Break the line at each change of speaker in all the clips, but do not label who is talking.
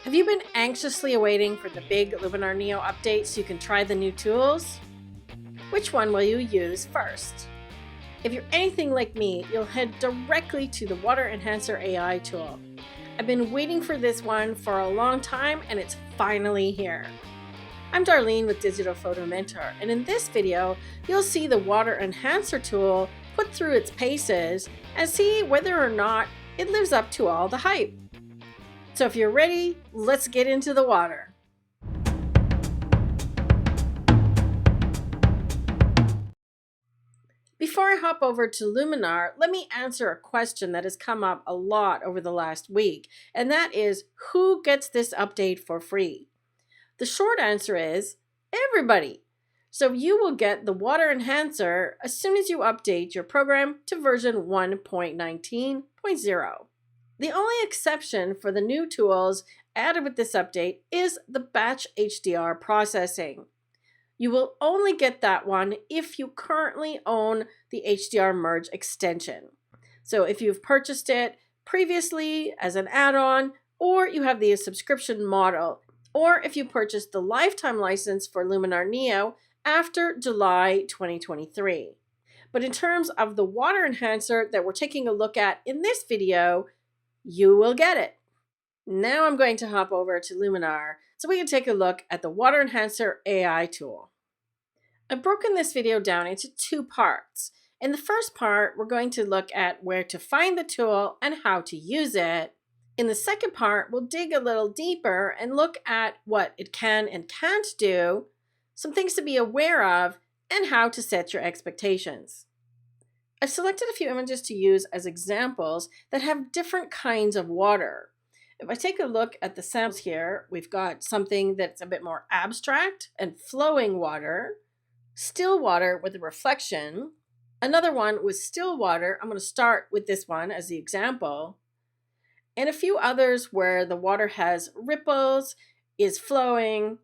Have you been anxiously awaiting for the big Luminar Neo update so you can try the new tools? Which one will you use first? If you're anything like me, you'll head directly to the Water Enhancer AI tool. I've been waiting for this one for a long time and it's finally here. I'm Darlene with Digital Photo Mentor, and in this video, you'll see the Water Enhancer tool put through its paces and see whether or not it lives up to all the hype. So if you're ready, let's get into the water. Before I hop over to Luminar, let me answer a question that has come up a lot over the last week, and that is, who gets this update for free? The short answer is everybody. So you will get the Water Enhancer as soon as you update your program to version 1.19.0. The only exception for the new tools added with this update is the batch HDR processing. You will only get that one if you currently own the HDR Merge extension. So if you've purchased it previously as an add-on, or you have the subscription model, or if you purchased the lifetime license for Luminar Neo after July 2023. But in terms of the Water Enhancer that we're taking a look at in this video, you will get it. Now I'm going to hop over to Luminar so we can take a look at the Water Enhancer AI tool. I've broken this video down into two parts. In the first part, we're going to look at where to find the tool and how to use it. In the second part, we'll dig a little deeper and look at what it can and can't do, some things to be aware of, and how to set your expectations. I've selected a few images to use as examples that have different kinds of water. If I take a look at the samples here, we've got something that's a bit more abstract and flowing water, still water with a reflection, another one with still water. I'm going to start with this one as the example, and a few others where the water has ripples, is flowing,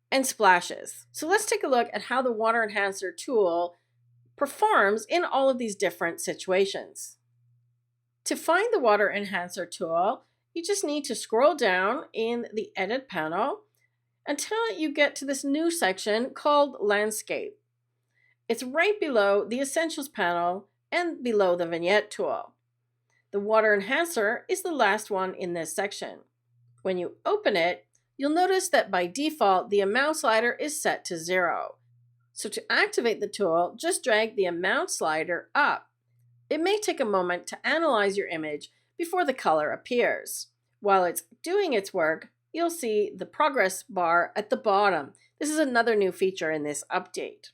and splashes. So let's take a look at how the Water Enhancer tool performs in all of these different situations. To find the Water Enhancer tool, you just need to scroll down in the Edit panel until you get to this new section called Landscape. It's right below the Essentials panel and below the Vignette tool. The Water Enhancer is the last one in this section. When you open it, you'll notice that by default, the amount slider is set to 0. So to activate the tool, just drag the amount slider up. It may take a moment to analyze your image before the color appears. While it's doing its work, you'll see the progress bar at the bottom. This is another new feature in this update.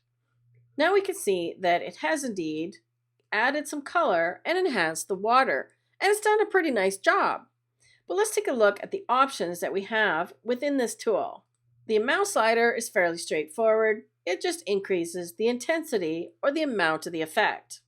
Now we can see that it has indeed added some color and enhanced the water, and it's done a pretty nice job. But let's take a look at the options that we have within this tool. The amount slider is fairly straightforward. It just increases the intensity or the amount of the effect.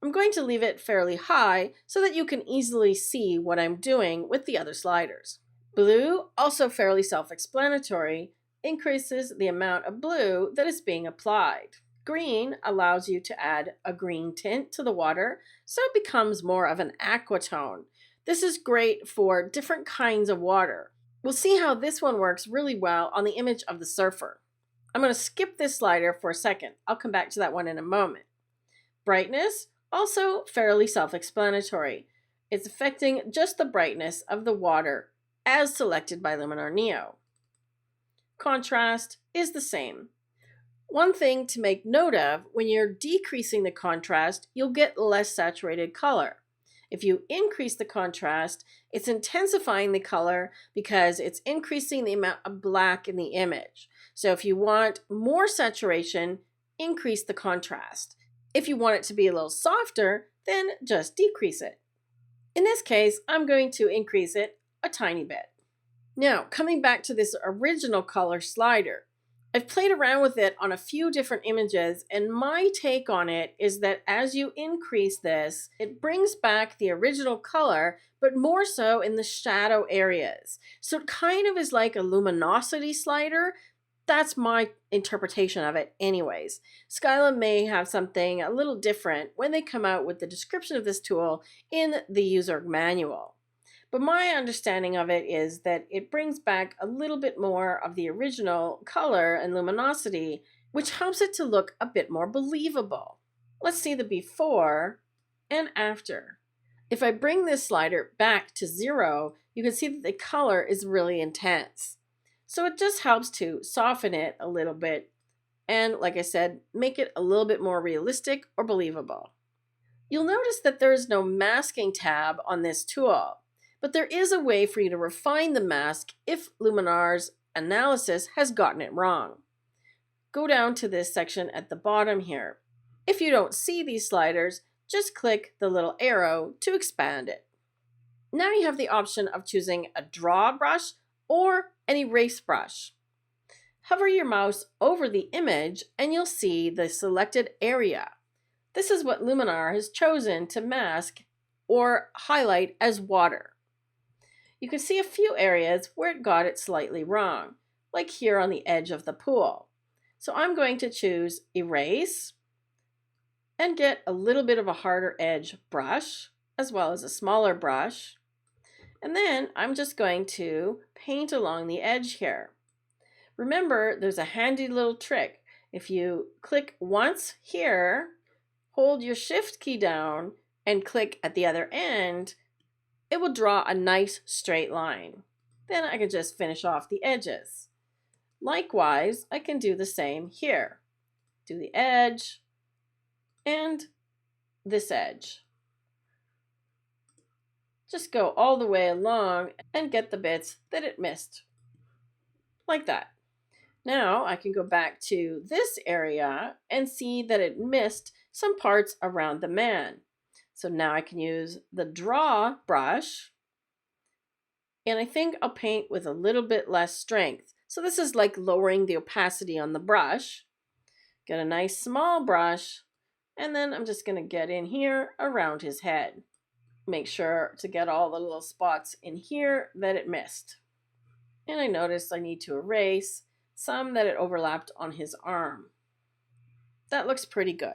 I'm going to leave it fairly high so that you can easily see what I'm doing with the other sliders. Blue, also fairly self-explanatory, increases the amount of blue that is being applied. Green allows you to add a green tint to the water so it becomes more of an aqua tone. This is great for different kinds of water. We'll see how this one works really well on the image of the surfer. I'm going to skip this slider for a second. I'll come back to that one in a moment. Brightness, also fairly self-explanatory. It's affecting just the brightness of the water as selected by Luminar Neo. Contrast is the same. One thing to make note of, when you're decreasing the contrast, you'll get less saturated color. If you increase the contrast, it's intensifying the color because it's increasing the amount of black in the image. So if you want more saturation, increase the contrast. If you want it to be a little softer, then just decrease it. In this case, I'm going to increase it a tiny bit. Now, coming back to this original color slider, I've played around with it on a few different images, and my take on it is that as you increase this, it brings back the original color, but more so in the shadow areas. So it kind of is like a luminosity slider. That's my interpretation of it anyways. Skylum may have something a little different when they come out with the description of this tool in the user manual. But my understanding of it is that it brings back a little bit more of the original color and luminosity, which helps it to look a bit more believable. Let's see the before and after. If I bring this slider back to 0, you can see that the color is really intense. So it just helps to soften it a little bit and, like I said, make it a little bit more realistic or believable. You'll notice that there is no masking tab on this tool, but there is a way for you to refine the mask if Luminar's analysis has gotten it wrong. Go down to this section at the bottom here. If you don't see these sliders, just click the little arrow to expand it. Now you have the option of choosing a draw brush or an erase brush. Hover your mouse over the image and you'll see the selected area. This is what Luminar has chosen to mask or highlight as water. You can see a few areas where it got it slightly wrong, like here on the edge of the pool. So I'm going to choose Erase and get a little bit of a harder edge brush, as well as a smaller brush. And then I'm just going to paint along the edge here. Remember, there's a handy little trick. If you click once here, hold your Shift key down, and click at the other end, it will draw a nice straight line. Then I can just finish off the edges. Likewise, I can do the same here. Do the edge and this edge. Just go all the way along and get the bits that it missed. Like that. Now I can go back to this area and see that it missed some parts around the man. So now I can use the draw brush, and I think I'll paint with a little bit less strength. So this is like lowering the opacity on the brush. Get a nice small brush, and then I'm just going to get in here around his head. Make sure to get all the little spots in here that it missed. And I noticed I need to erase some that it overlapped on his arm. That looks pretty good.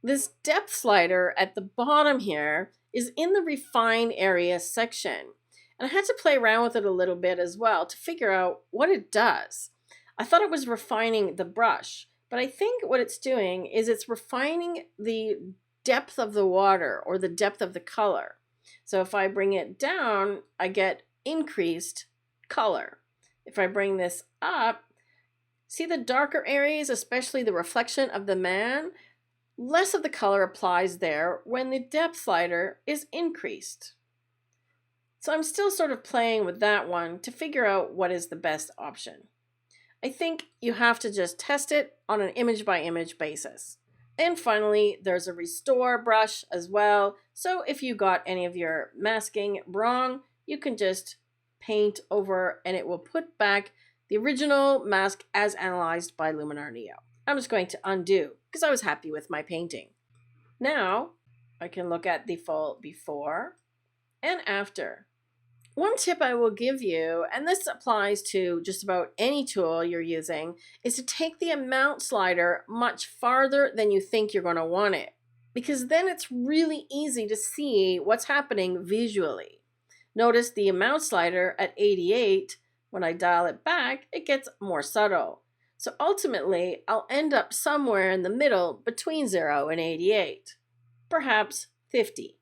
This depth slider at the bottom here is in the refine area section. And I had to play around with it a little bit as well to figure out what it does. I thought it was refining the brush, but I think what it's doing is it's refining the depth of the water or the depth of the color. So if I bring it down, I get increased color. If I bring this up, see the darker areas, especially the reflection of the man, less of the color applies there when the depth slider is increased. So I'm still sort of playing with that one to figure out what is the best option. I think you have to just test it on an image by image basis. And finally, there's a restore brush as well. So if you got any of your masking wrong, you can just paint over and it will put back the original mask as analyzed by Luminar Neo. I'm just going to undo because I was happy with my painting. Now I can look at the full before and after. One tip I will give you, and this applies to just about any tool you're using, is to take the amount slider much farther than you think you're going to want it, because then it's really easy to see what's happening visually. Notice the amount slider at 88, when I dial it back, it gets more subtle. So ultimately, I'll end up somewhere in the middle between 0 and 88, perhaps 50.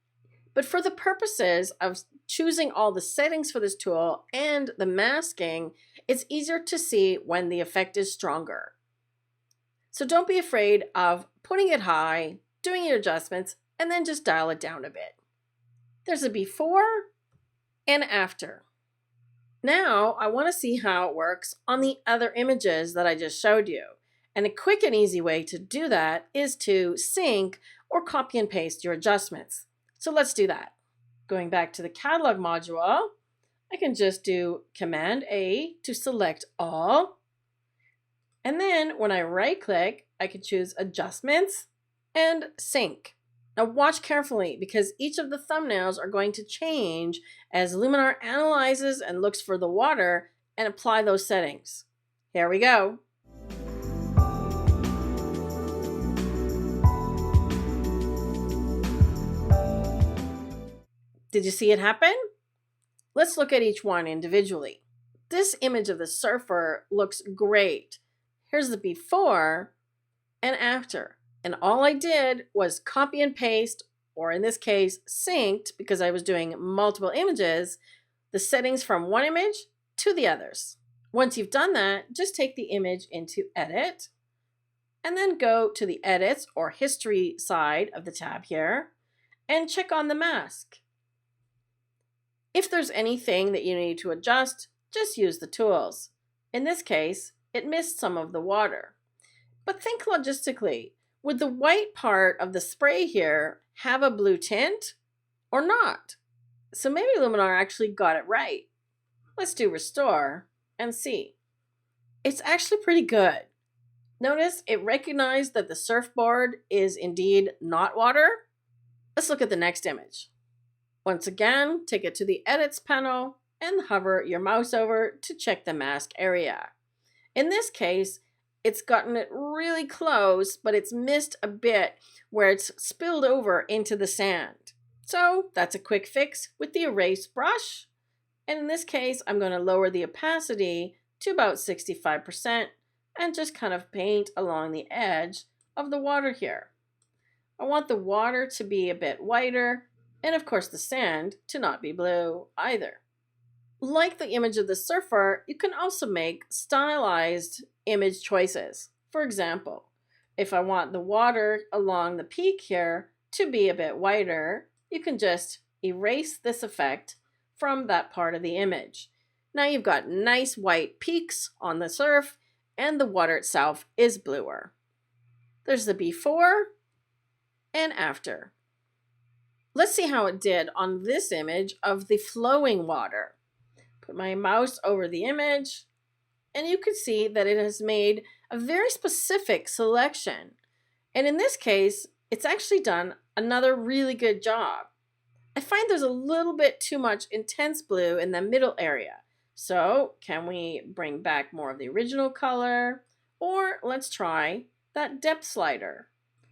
But for the purposes of choosing all the settings for this tool and the masking, it's easier to see when the effect is stronger. So don't be afraid of putting it high, doing your adjustments, and then just dial it down a bit. There's a before and after. Now I want to see how it works on the other images that I just showed you. And a quick and easy way to do that is to sync or copy and paste your adjustments. So let's do that. Going back to the catalog module, I can just do Command A to select all. And then when I right click, I can choose Adjustments and Sync. Now watch carefully because each of the thumbnails are going to change as Luminar analyzes and looks for the water and apply those settings. Here we go. Did you see it happen? Let's look at each one individually. This image of the surfer looks great. Here's the before and after. And all I did was copy and paste, or in this case, synced, because I was doing multiple images, the settings from one image to the others. Once you've done that, just take the image into Edit, and then go to the Edits or History side of the tab here, and check on the mask. If there's anything that you need to adjust, just use the tools. In this case, it missed some of the water. But think logistically, would the white part of the spray here have a blue tint or not? So maybe Luminar actually got it right. Let's do Restore and see. It's actually pretty good. Notice it recognized that the surfboard is indeed not water. Let's look at the next image. Once again, take it to the Edits panel and hover your mouse over to check the mask area. In this case, it's gotten it really close, but it's missed a bit where it's spilled over into the sand. So that's a quick fix with the erase brush. And in this case, I'm going to lower the opacity to about 65% and just kind of paint along the edge of the water here. I want the water to be a bit whiter, and of course the sand to not be blue either. Like the image of the surfer, you can also make stylized image choices. For example, if I want the water along the peak here to be a bit whiter, you can just erase this effect from that part of the image. Now you've got nice white peaks on the surf, and the water itself is bluer. There's the before and after. Let's see how it did on this image of the flowing water. Put my mouse over the image, and you can see that it has made a very specific selection. And in this case, it's actually done another really good job. I find there's a little bit too much intense blue in the middle area. So can we bring back more of the original color? Or let's try that depth slider.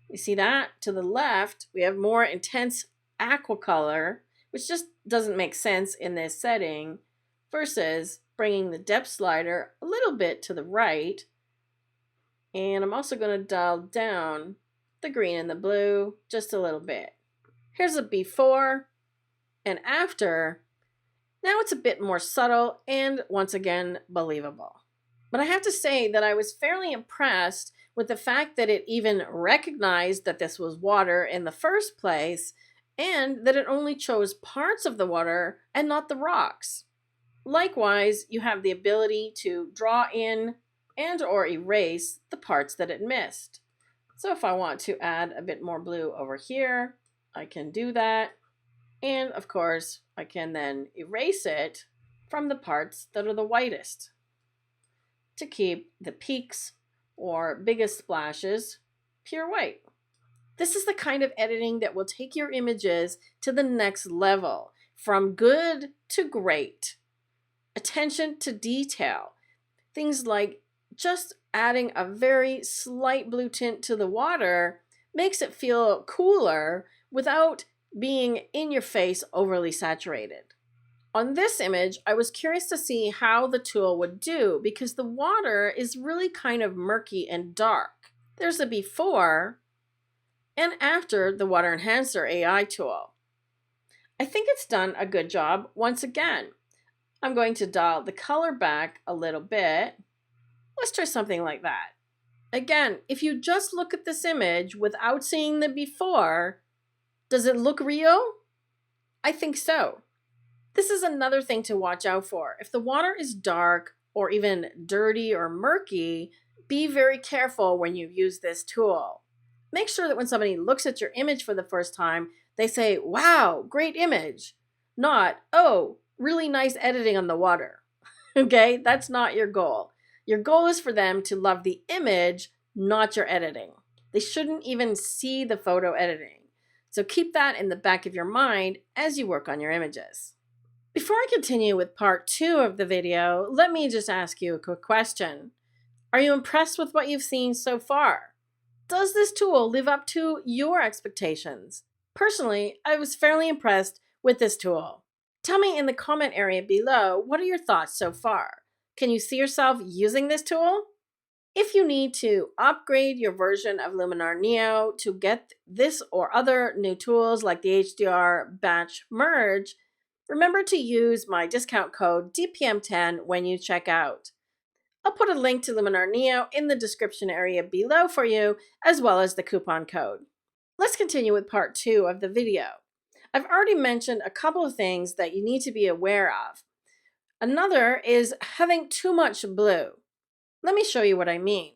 You see that? To the left, we have more intense aqua color, which just doesn't make sense in this setting, versus bringing the depth slider a little bit to the right. And I'm also going to dial down the green and the blue just a little bit. Here's a before and after. Now it's a bit more subtle and once again believable. But I have to say that I was fairly impressed with the fact that it even recognized that this was water in the first place, and that it only chose parts of the water and not the rocks. Likewise, you have the ability to draw in and or erase the parts that it missed. So if I want to add a bit more blue over here, I can do that. And of course, I can then erase it from the parts that are the whitest to keep the peaks or biggest splashes pure white. This is the kind of editing that will take your images to the next level, from good to great. Attention to detail. Things like just adding a very slight blue tint to the water makes it feel cooler without being in your face overly saturated. On this image, I was curious to see how the tool would do because the water is really kind of murky and dark. There's a before and after the Water Enhancer AI tool. I think it's done a good job once again. I'm going to dial the color back a little bit. Let's try something like that. Again, if you just look at this image without seeing the before, does it look real? I think so. This is another thing to watch out for. If the water is dark or even dirty or murky, be very careful when you use this tool. Make sure that when somebody looks at your image for the first time, they say, wow, great image. Not, oh, really nice editing on the water. Okay, that's not your goal. Your goal is for them to love the image, not your editing. They shouldn't even see the photo editing. So keep that in the back of your mind as you work on your images. Before I continue with part 2 of the video, let me just ask you a quick question. Are you impressed with what you've seen so far? Does this tool live up to your expectations? Personally, I was fairly impressed with this tool. Tell me in the comment area below, what are your thoughts so far? Can you see yourself using this tool? If you need to upgrade your version of Luminar Neo to get this or other new tools like the HDR batch merge, remember to use my discount code DPM10 when you check out. I'll put a link to Luminar Neo in the description area below for you, as well as the coupon code. Let's continue with part 2 of the video. I've already mentioned a couple of things that you need to be aware of. Another is having too much blue. Let me show you what I mean.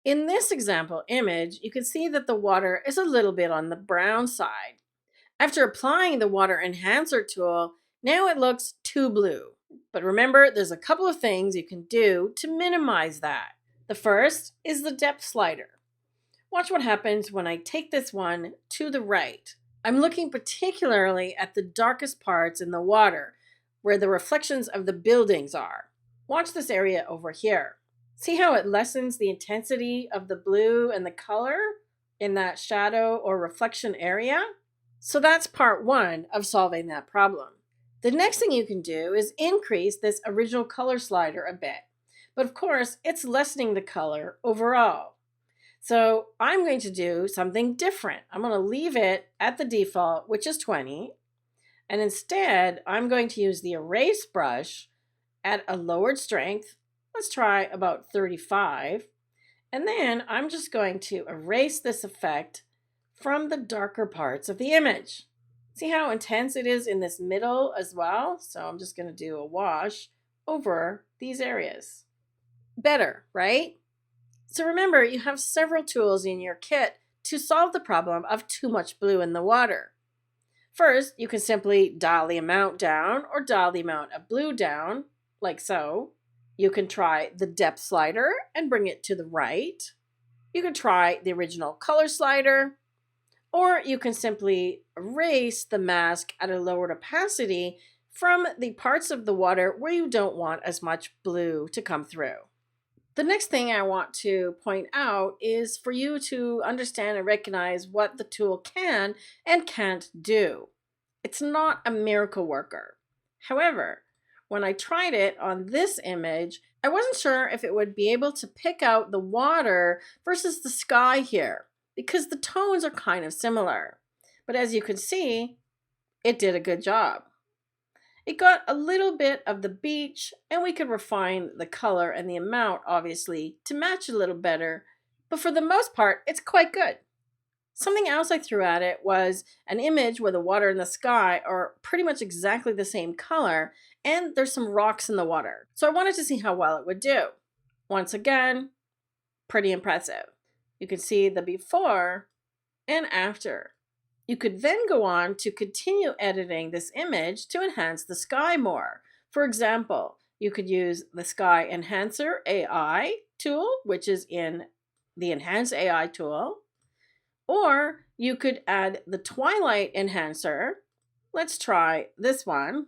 In this example image, you can see that the water is a little bit on the brown side. After applying the Water Enhancer tool, now it looks too blue. But remember, there's a couple of things you can do to minimize that. The first is the depth slider. Watch what happens when I take this one to the right. I'm looking particularly at the darkest parts in the water, where the reflections of the buildings are. Watch this area over here. See how it lessens the intensity of the blue and the color in that shadow or reflection area? So that's part 1 of solving that problem. The next thing you can do is increase this original color slider a bit. But of course, it's lessening the color overall. So I'm going to do something different. I'm going to leave it at the default, which is 20. And instead, I'm going to use the erase brush at a lowered strength. Let's try about 35. And then I'm just going to erase this effect from the darker parts of the image. See how intense it is in this middle as well? So I'm just going to do a wash over these areas. Better, right? So remember, you have several tools in your kit to solve the problem of too much blue in the water. First, you can simply dial the amount down or dial the amount of blue down, like so. You can try the depth slider and bring it to the right. You can try the original color slider, or you can simply erase the mask at a lowered opacity from the parts of the water where you don't want as much blue to come through. The next thing I want to point out is for you to understand and recognize what the tool can and can't do. It's not a miracle worker. However, when I tried it on this image, I wasn't sure if it would be able to pick out the water versus the sky here, because the tones are kind of similar. But as you can see, it did a good job. It got a little bit of the beach, and we could refine the color and the amount, obviously, to match a little better. But for the most part, it's quite good. Something else I threw at it was an image where the water and the sky are pretty much exactly the same color, and there's some rocks in the water. So I wanted to see how well it would do. Once again, pretty impressive. You can see the before and after. You could then go on to continue editing this image to enhance the sky more. For example, you could use the Sky Enhancer AI tool, which is in the Enhance AI tool. Or you could add the Twilight Enhancer. Let's try this one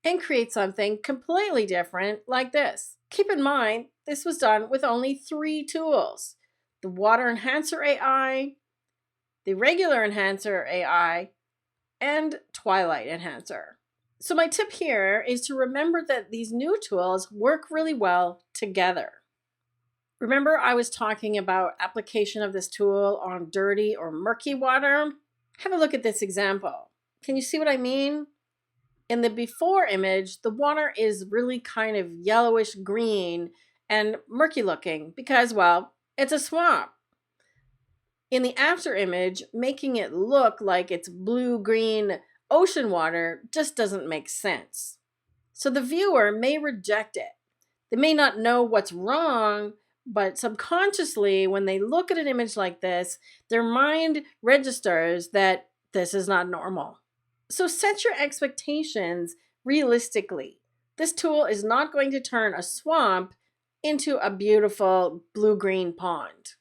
and create something completely different like this. Keep in mind, this was done with only 3 tools: the Water Enhancer AI, the regular Enhancer AI, and Twilight Enhancer. So my tip here is to remember that these new tools work really well together. Remember I was talking about application of this tool on dirty or murky water? Have a look at this example. Can you see what I mean? In the before image, the water is really kind of yellowish green and murky looking because, well, it's a swamp. In the after image, making it look like it's blue-green ocean water just doesn't make sense. So the viewer may reject it. They may not know what's wrong, but subconsciously, when they look at an image like this, their mind registers that this is not normal. So set your expectations realistically. This tool is not going to turn a swamp into a beautiful blue-green pond.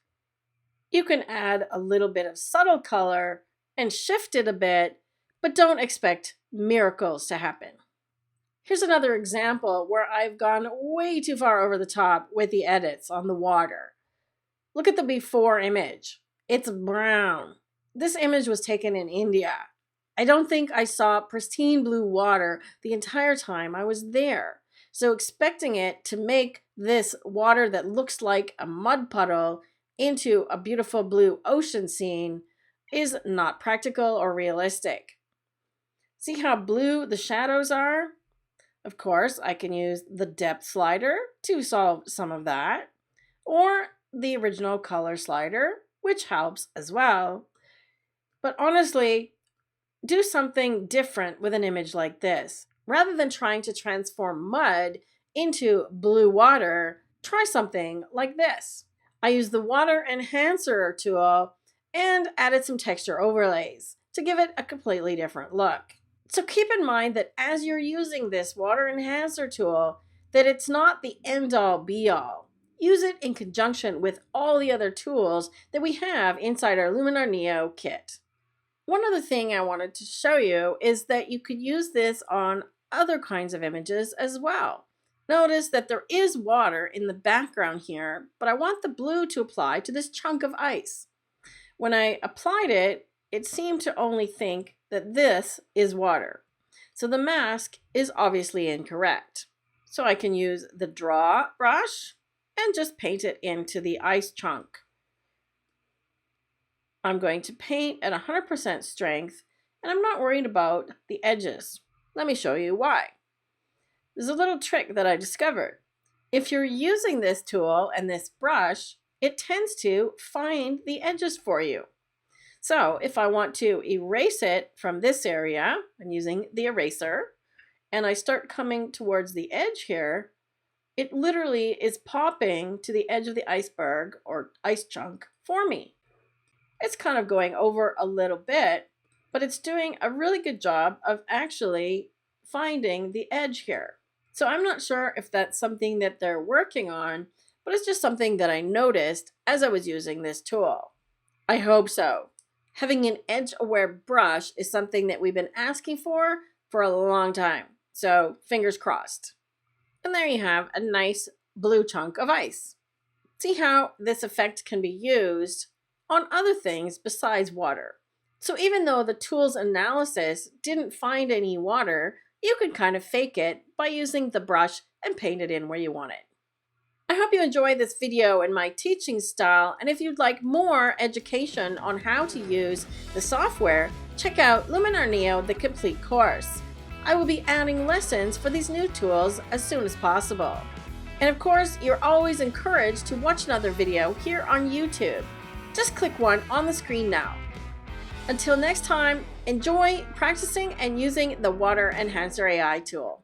You can add a little bit of subtle color and shift it a bit, but don't expect miracles to happen. Here's another example where I've gone way too far over the top with the edits on the water. Look at the before image. It's brown. This image was taken in India. I don't think I saw pristine blue water the entire time I was there. So expecting it to make this water that looks like a mud puddle into a beautiful blue ocean scene is not practical or realistic. See how blue the shadows are? Of course, I can use the depth slider to solve some of that, or the original color slider, which helps as well. But honestly, do something different with an image like this. Rather than trying to transform mud into blue water, try something like this. I used the Water Enhancer tool and added some texture overlays to give it a completely different look. So keep in mind that as you're using this Water Enhancer tool, that it's not the end-all be-all. Use it in conjunction with all the other tools that we have inside our Luminar Neo kit. One other thing I wanted to show you is that you could use this on other kinds of images as well. Notice that there is water in the background here, but I want the blue to apply to this chunk of ice. When I applied it, it seemed to only think that this is water. So the mask is obviously incorrect. So I can use the draw brush and just paint it into the ice chunk. I'm going to paint at 100% strength, and I'm not worried about the edges. Let me show you why. There's a little trick that I discovered. If you're using this tool and this brush, it tends to find the edges for you. So if I want to erase it from this area, I'm using the eraser, and I start coming towards the edge here, it literally is popping to the edge of the iceberg or ice chunk for me. It's kind of going over a little bit, but it's doing a really good job of actually finding the edge here. So I'm not sure if that's something that they're working on, but it's just something that I noticed as I was using this tool. I hope so. Having an edge-aware brush is something that we've been asking for a long time. So fingers crossed. And there you have a nice blue chunk of ice. See how this effect can be used on other things besides water. So even though the tool's analysis didn't find any water, you can kind of fake it by using the brush and paint it in where you want it. I hope you enjoyed this video and my teaching style, and if you'd like more education on how to use the software, check out Luminar Neo, the complete course. I will be adding lessons for these new tools as soon as possible. And of course, you're always encouraged to watch another video here on YouTube. Just click one on the screen now. Until next time, enjoy practicing and using the Water Enhancer AI tool.